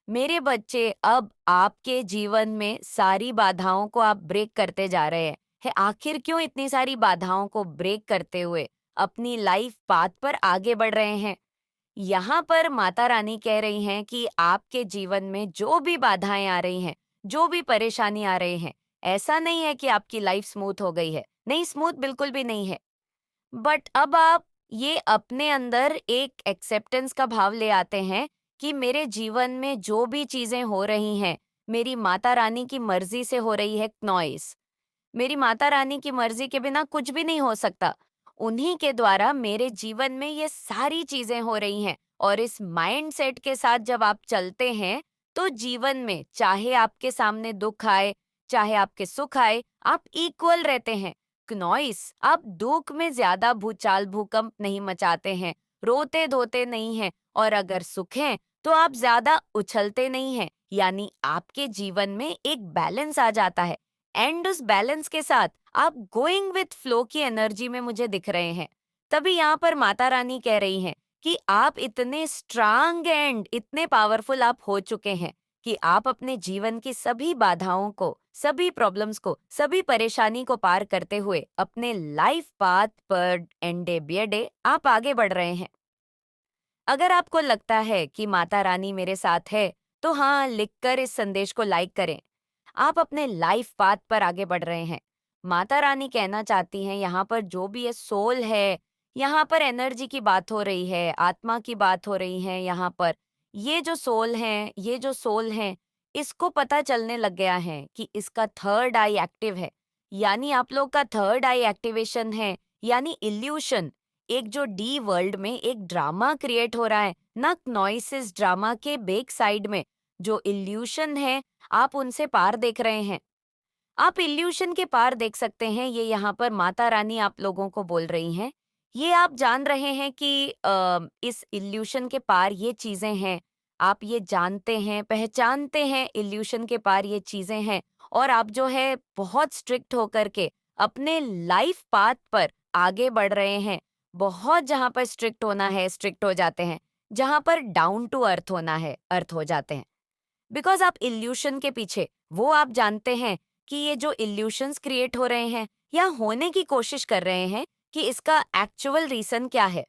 मेरे बच्चे, अब आपके जीवन में सारी बाधाओं को आप ब्रेक करते जा रहे हैं। आखिर क्यों इतनी सारी बाधाओं को ब्रेक करते हुए अपनी लाइफ पाथ पर आगे बढ़ रहे हैं? यहाँ पर माता रानी कह रही हैं कि आपके जीवन में जो भी बाधाएं आ रही हैं, जो भी परेशानी आ रही हैं, ऐसा नहीं है कि आपकी लाइफ स्मूथ हो गई है। नहीं, स्मूथ बिल्कुल भी नहीं है। बट अब आप ये अपने अंदर एक एक्सेप्टेंस का भाव ले आते हैं कि मेरे जीवन में जो भी चीजें हो रही हैं, मेरी माता रानी की मर्जी से हो रही है नॉइस। मेरी माता रानी की मर्जी के बिना कुछ भी नहीं हो सकता। उन्हीं के द्वारा मेरे जीवन में ये सारी चीजें हो रही हैं, और इस माइंडसेट के साथ जब आप चलते हैं, तो जीवन में चाहे आपके सामने दुख आए, चाहे आपके सुख आए, आप इक्वल रहते हैं। क्नॉइस, आप दुख में ज्यादा भूचाल भूकंप नहीं मचाते हैं, रोते धोते नहीं हैं, और अगर सुख है तो आप ज्यादा उछलते नहीं हैं। यानी आपके जीवन में एक बैलेंस आ जाता है, एंड उस बैलेंस के साथ आप गोइंग विथ फ्लो की एनर्जी में मुझे दिख रहे हैं। तभी यहाँ पर माता रानी कह रही हैं कि आप इतने स्ट्रांग एंड इतने पावरफुल आप हो चुके हैं कि आप अपने जीवन की सभी बाधाओं को, सभी प्रॉब्लम्स को, सभी परेशानी को पार करते हुए अपने लाइफ पाथ पर एंडे बियडे आप आगे बढ़ रहे हैं। अगर आपको लगता है कि माता रानी मेरे साथ है, तो हाँ, लिखकर इस संदेश को लाइक करें। आप अपने लाइफ पाथ पर आगे बढ़ रहे हैं। माता रानी कहना चाहती हैं, यहाँ पर जो भी ये सोल है, यहाँ पर एनर्जी की बात हो रही है, आत्मा की बात हो रही है। यहाँ पर ये जो सोल है, ये जो सोल है, इसको पता चलने लग गया है कि इसका थर्ड आई एक्टिव है। यानी आप लोग का थर्ड आई एक्टिवेशन है, यानी इल्यूशन। एक जो डी वर्ल्ड में एक ड्रामा क्रिएट हो रहा है ना, नॉइसिस ड्रामा के बैक साइड में जो इल्यूशन है, आप उनसे पार देख रहे हैं। आप इल्यूशन के पार देख सकते हैं, ये यहाँ पर माता रानी आप लोगों को बोल रही हैं। ये आप जान रहे हैं कि इस इल्यूशन के पार ये चीजें हैं। आप ये जानते हैं, पहचानते हैं इल्यूशन के पार ये चीजें हैं, और आप जो है बहुत स्ट्रिक्ट होकर के अपने लाइफ पाथ पर आगे बढ़ रहे हैं। बहुत जहाँ पर स्ट्रिक्ट होना है, स्ट्रिक्ट हो जाते हैं। जहाँ पर डाउन टू अर्थ होना है, अर्थ हो जाते हैं। बिकॉज आप इल्यूशन के पीछे वो आप जानते हैं कि ये जो इल्यूशंस क्रिएट हो रहे हैं या होने की कोशिश कर रहे हैं, कि इसका एक्चुअल रीजन क्या है।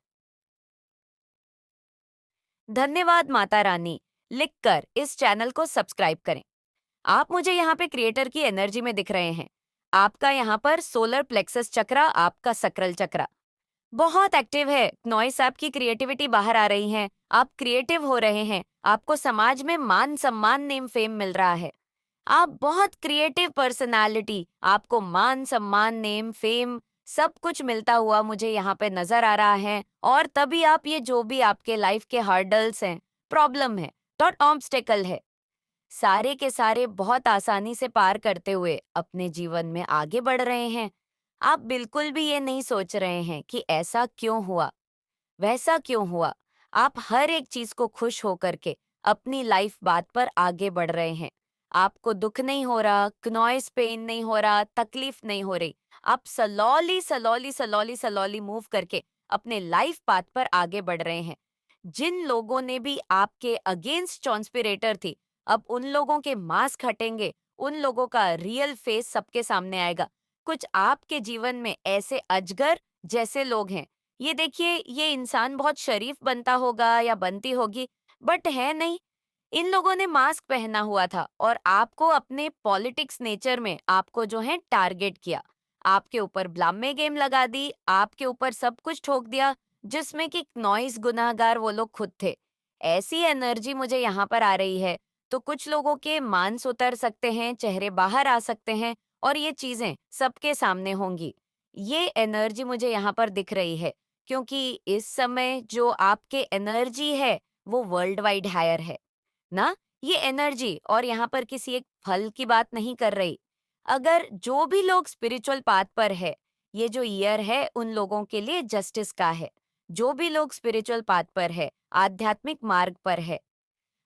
धन्यवाद माता रानी। लिखकर इस चैनल को सब्सक्राइब करें। आप मुझे यहाँ पे क्रिएटर की एनर्जी में दिख रहे हैं। आपका यहाँ पर सोलर प्लेक्सस चक्रा, आपका सकरल चक्रा बहुत एक्टिव है। नॉइस, आपकी क्रिएटिविटी बाहर आ रही है। आप क्रिएटिव हो रहे हैं। आपको समाज में मान सम्मान, नेम फेम मिल रहा है। आप बहुत क्रिएटिव पर्सनालिटी, आपको मान सम्मान, नेम फेम सब कुछ मिलता हुआ मुझे यहाँ पे नजर आ रहा है। और तभी आप ये जो भी आपके लाइफ के हर्डल्स हैं, प्रॉब्लम है, डॉट ऑब्स्टेकल है, सारे के सारे बहुत आसानी से पार करते हुए अपने जीवन में आगे बढ़ रहे हैं। आप बिल्कुल भी ये नहीं सोच रहे हैं कि ऐसा क्यों हुआ, वैसा क्यों हुआ। आप हर एक चीज को खुश होकर के अपनी लाइफ बात पर आगे बढ़ रहे हैं। आपको दुख नहीं हो रहा, नॉइस पेन नहीं हो रहा, तकलीफ नहीं हो रही। आप सलौली सलौली सलौली सलौली मूव करके अपने लाइफ पाथ पर आगे बढ़ रहे हैं। जिन लोगों ने भी आपके अगेंस्ट कॉन्स्पिरेटर थी, अब उन लोगों के मास्क हटेंगे, उन लोगों का रियल फेस सबके सामने आएगा। कुछ आपके जीवन में ऐसे अजगर जैसे लोग हैं, ये देखिए, ये इंसान बहुत शरीफ बनता होगा या बनती होगी, बट है नहीं। इन लोगों ने मास्क पहना हुआ था और आपको अपने पॉलिटिक्स नेचर में आपको जो है टारगेट किया। आपके ऊपर ब्लामे गेम लगा दी, आपके ऊपर सब कुछ ठोक दिया, जिसमें कि नॉइस गुनाहगार वो लोग खुद थे। ऐसी एनर्जी मुझे यहाँ पर आ रही है, तो कुछ लोगों के मांस उतर सकते हैं, चेहरे बाहर आ सकते हैं, और ये चीजें सबके सामने होंगी। ये एनर्जी मुझे यहाँ पर दिख रही है, क्योंकि इस समय जो आपके एनर्जी है, वो वर्ल्ड वाइड हायर है ना। ये एनर्जी, और यहाँ पर किसी एक फल की बात नहीं कर रही। अगर जो भी लोग स्पिरिचुअल पाथ पर है, ये जो ईयर है उन लोगों के लिए जस्टिस का है। जो भी लोग स्पिरिचुअल पाथ पर है, आध्यात्मिक मार्ग पर है,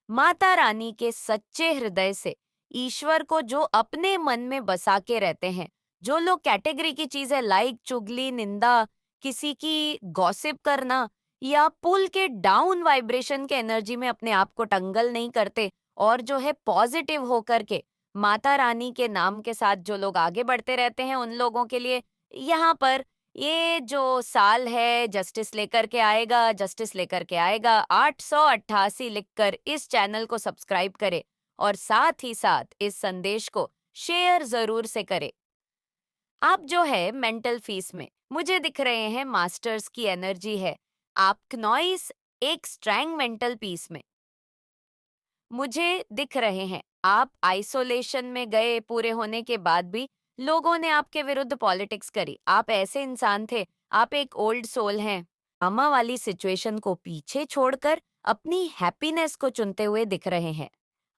माता रानी के सच्चे हृदय से ईश्वर को जो अपने मन में बसा के रहते हैं, जो लोग कैटेगरी की चीजें लाइक चुगली, निंदा, किसी की गॉसिप करना, या पुल के डाउन वाइब्रेशन के एनर्जी में अपने आप को टंगल नहीं करते, और जो है पॉजिटिव होकर के माता रानी के नाम के साथ जो लोग आगे बढ़ते रहते हैं, उन लोगों के लिए यहाँ पर ये जो साल है जस्टिस लेकर के आएगा, जस्टिस लेकर के आएगा। 888 लिखकर इस चैनल को सब्सक्राइब करें और साथ ही साथ इस संदेश को शेयर जरूर से करें। आप जो है मेंटल फीस में मुझे दिख रहे हैं मास्टर्स की एनर्जी है। आप क्नॉइस एक स्ट्रैंग मेंटल पीस में मुझे दिख रहे हैं। आप आइसोलेशन में गए पूरे होने के बाद भी लोगों ने आपके विरुद्ध पॉलिटिक्स करी। आप ऐसे इंसान थे, आप एक ओल्ड सोल हैं। ड्रामा वाली सिचुएशन को पीछे छोड़कर अपनी हैप्पीनेस को चुनते हुए दिख रहे हैं।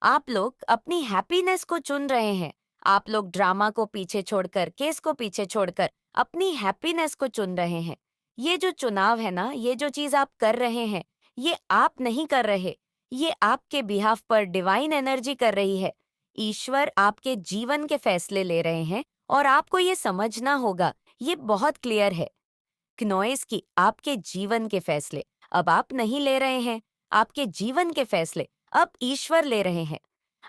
आप लोग अपनी हैप्पीनेस को चुन रहे हैं। आप लोग ड्रामा को पीछे छोड़कर, केस को पीछे छोड़कर अपनी हैप्पीनेस को चुन रहे हैं। ये जो चुनाव है ना, ये जो चीज आप कर रहे हैं, ये आप नहीं कर रहे, ये आपके बिहाफ पर डिवाइन एनर्जी कर रही है। ईश्वर आपके जीवन के फैसले ले रहे हैं और आपको ये समझना होगा, ये बहुत क्लियर है। क्नोइस की आपके जीवन के फैसले अब आप नहीं ले रहे हैं, आपके जीवन के फैसले अब ईश्वर ले रहे हैं।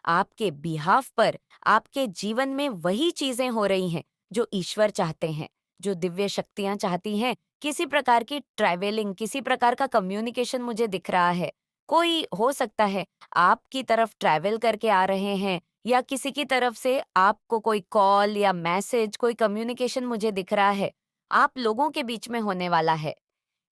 आपके बिहाफ पर आपके जीवन में वही चीजें हो रही हैं जो ईश्वर चाहते हैं, जो दिव्य शक्तियां चाहती हैं। किसी प्रकार की ट्रैवलिंग, किसी प्रकार का कम्युनिकेशन मुझे दिख रहा है। कोई हो सकता है आपकी तरफ ट्रैवल करके आ रहे हैं या किसी की तरफ से आपको कोई कॉल या मैसेज, कोई कम्युनिकेशन मुझे दिख रहा है। आप लोगों के बीच में होने वाला है।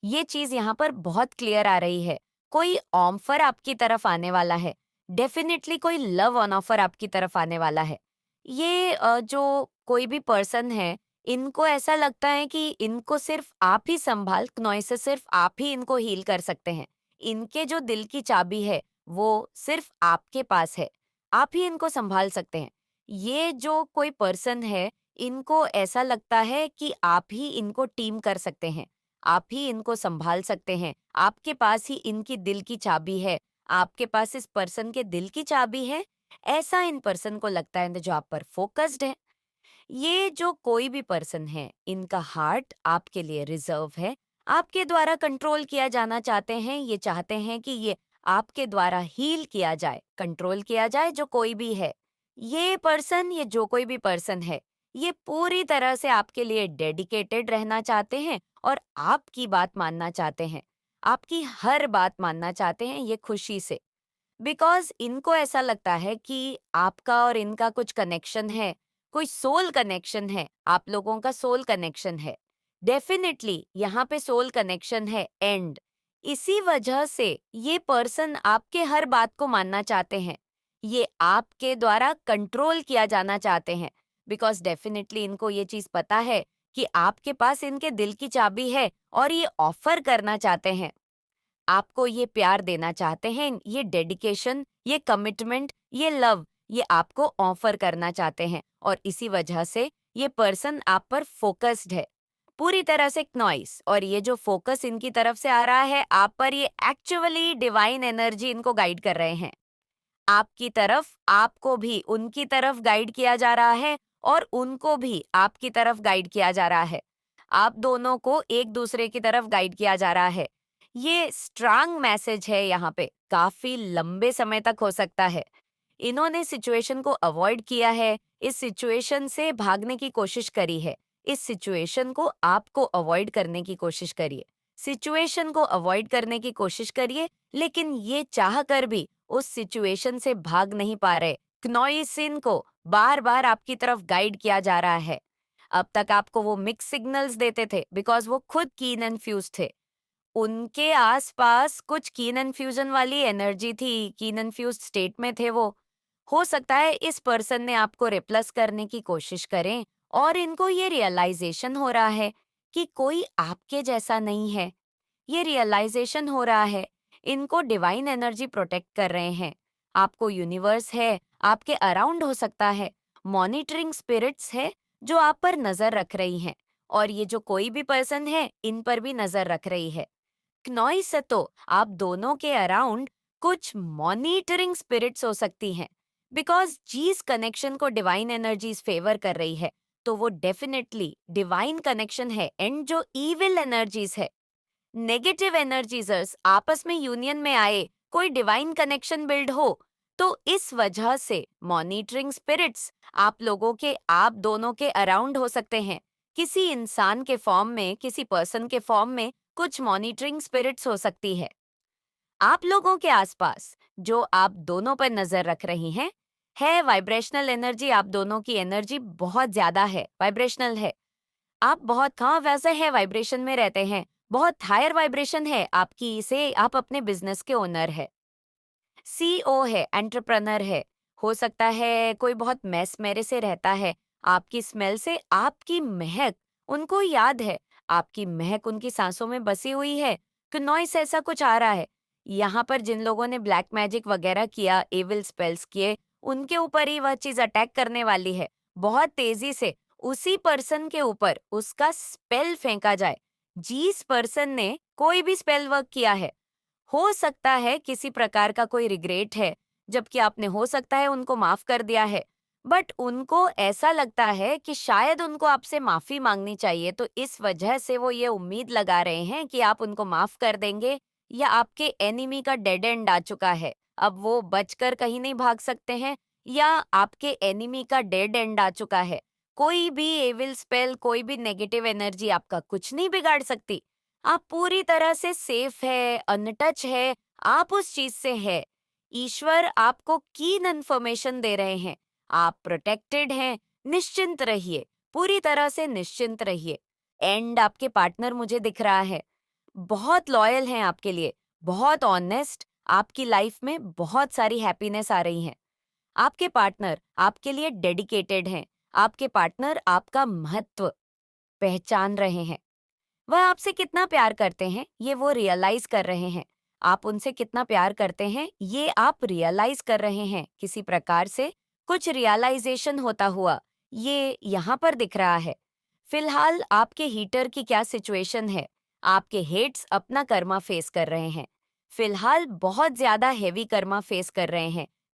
ये चीज यहाँ पर बहुत क्लियर आ रही है। कोई ऑफर आपकी तरफ आने वाला है। डेफिनेटली कोई लव ऑन ऑफर आपकी तरफ आने वाला है। ये जो कोई भी पर्सन है, इनको ऐसा लगता है कि इनको सिर्फ आप ही संभाल, नॉइस से सिर्फ आप ही इनको हील कर सकते हैं। इनके जो दिल की चाबी है, वो सिर्फ आपके पास है। आप ही इनको संभाल सकते हैं। ये जो कोई पर्सन है, इनको ऐसा लगता है कि आप ही इनको टीम कर सकते हैं। आप ही इनको संभाल सकते हैं। आपके पास ही इनकी दिल की चाबी है। आपके पास इस पर्सन के दिल की चाबी है। ऐसा इन पर्सन को लगता है जो आप पर फोकस्ड है। ये जो कोई भी पर्सन है, इनका हार्ट आपके लिए रिजर्व है। आपके द्वारा कंट्रोल किया जाना चाहते हैं। ये चाहते हैं कि ये आपके द्वारा हील किया जाए, कंट्रोल किया जाए। जो कोई भी है, ये पर्सन, ये जो कोई भी पर्सन है, ये पूरी तरह से आपके लिए डेडिकेटेड रहना चाहते हैं और आपकी बात मानना चाहते हैं। आपकी हर बात मानना चाहते हैं, ये खुशी से। बिकॉज इनको ऐसा लगता है कि आपका और इनका कुछ कनेक्शन है, कोई सोल कनेक्शन है। आप लोगों का सोल कनेक्शन है। डेफिनेटली यहाँ पे सोल कनेक्शन है एंड इसी वजह से ये पर्सन आपके हर बात को मानना चाहते हैं। ये आपके द्वारा कंट्रोल किया जाना चाहते हैं। बिकॉज डेफिनेटली इनको ये चीज पता है कि आपके पास इनके दिल की चाबी है और ये ऑफर करना चाहते हैं। आपको ये प्यार देना चाहते हैं, ये डेडिकेशन, ये कमिटमेंट, ये लव, ये आपको ऑफर करना चाहते हैं और इसी वजह से ये पर्सन आप पर फोकस्ड है पूरी तरह से नॉइस। और ये जो फोकस इनकी तरफ से आ रहा है आप पर, ये एक्चुअली डिवाइन एनर्जी इनको गाइड कर रहे हैं आपकी तरफ। आपको भी उनकी तरफ गाइड किया जा रहा है और उनको भी आपकी तरफ गाइड किया जा रहा है। आप दोनों को एक दूसरे की तरफ गाइड किया जा रहा है। ये स्ट्रांग मैसेज है यहाँ पे, काफी लंबे समय तक हो सकता है। इन्होंने सिचुएशन को अवॉइड किया है, इस सिचुएशन से भागने की कोशिश करी है। इस सिचुएशन को आपको अवॉइड करने की कोशिश करिए। सिचुएशन को अवॉइड करने की कोशिश करिए, लेकिन ये चाह कर भी उस सिचुएशन से भाग नहीं पा रहे। क्नोइसिन को बार बार आपकी तरफ गाइड किया जा रहा है। अब तक आपको वो मिक्स सिग्नल्स देते थे बिकॉज वो खुद कीन एंड फ्यूज थे। उनके आसपास कुछ कीन एंड फ्यूजन वाली एनर्जी थी, कीन एंड फ्यूज स्टेट में थे वो। हो सकता है इस पर्सन ने आपको रिप्लेस करने की कोशिश करें और इनको ये रियलाइजेशन हो रहा है कि कोई आपके जैसा नहीं है। ये रियलाइजेशन हो रहा है, इनको डिवाइन एनर्जी प्रोटेक्ट कर रहे हैं। आपको यूनिवर्स है, आपके अराउंड हो सकता है, मॉनिटरिंग स्पिरिट्स है जो आप पर नजर रख रही हैं और ये जो कोई भी पर्सन है इन पर भी नजर रख रही है। नॉइस तो आप दोनों के अराउंड कुछ मॉनिटरिंग स्पिरिट्स हो सकती हैं। बिकॉज जिस कनेक्शन को डिवाइन एनर्जीज फेवर कर रही है, तो वो डेफिनेटली डिवाइन कनेक्शन है। एंड जो इविल एनर्जीज है, नेगेटिव एनर्जीजर्स आपस में यूनियन में आए, कोई डिवाइन कनेक्शन बिल्ड हो, तो तो इस वजह से मॉनिटरिंग स्पिरिट्स आप लोगों के आप दोनों के अराउंड हो सकते हैं। किसी इंसान के फॉर्म में, किसी पर्सन के फॉर्म में कुछ मॉनिटरिंग स्पिरिट्स हो सकती है। आप लोगों के आसपास जो आप दोनों पर नजर रख रही हैं है वाइब्रेशनल एनर्जी। आप दोनों की एनर्जी बहुत ज्यादा है, वाइब्रेशनल है। आप बहुत हाँ वैसे है, वाइब्रेशन में रहते हैं, बहुत हायर वाइब्रेशन है आपकी से। आप अपने बिजनेस के ओनर है, सीईओ है, एंटरप्रेनर है। हो सकता है कोई बहुत मैस मेरे से रहता है। आपकी स्मेल से आपकी महक उनको याद है, आपकी महक उनकी सांसों में बसी हुई है कि नॉइस ऐसा कुछ आ रहा है। यहाँ पर जिन लोगों ने ब्लैक मैजिक वगैरह किया, एविल स्पेल्स किए, उनके ऊपर ही वह चीज अटैक करने वाली है। बहुत तेजी से उसी पर्सन के ऊपर उसका स्पेल फेंका जाए। जिस पर्सन ने कोई भी स्पेल वर्क किया है, हो सकता है किसी प्रकार का कोई रिग्रेट है, जबकि आपने हो सकता है उनको माफ कर दिया है, बट उनको ऐसा लगता है कि शायद उनको आपसे माफी मांगनी चाहिए, तो इस वजह से वो ये उम्मीद लगा रहे हैं कि आप उनको माफ कर देंगे। या आपके एनिमी का डेड एंड आ चुका है, अब वो बचकर कहीं नहीं भाग सकते हैं। या आपके एनिमी का डेड एंड आ चुका है, कोई भी एविल स्पेल, कोई भी नेगेटिव एनर्जी आपका कुछ नहीं बिगाड़ सकती। आप पूरी तरह से सेफ है, अनटच है, आप उस चीज से है। ईश्वर आपको कीन इन्फॉर्मेशन दे रहे हैं, आप प्रोटेक्टेड हैं। निश्चिंत रहिए, पूरी तरह से निश्चिंत रहिए। एंड आपके पार्टनर मुझे दिख रहा है, बहुत लॉयल हैं आपके लिए, बहुत ऑनेस्ट। आपकी लाइफ में बहुत सारी हैप्पीनेस आ रही है। आपके पार्टनर आपके लिए डेडिकेटेड हैं। आपके पार्टनर आपका महत्व पहचान रहे हैं। वह आपसे कितना प्यार करते हैं ये वो रियलाइज कर रहे हैं। आप उनसे कितना प्यार करते हैं ये आप रियलाइज कर रहे हैं। किसी प्रकार से कुछ रियलाइजेशन होता हुआ ये यहाँ पर दिख रहा है। फिलहाल आपके हीटर की क्या सिचुएशन है? आपके हेड्स अपना कर्मा फेस कर रहे हैं। फिलहाल बहुत ज्यादा हेवी कर्मा फेस कर रहे हैं।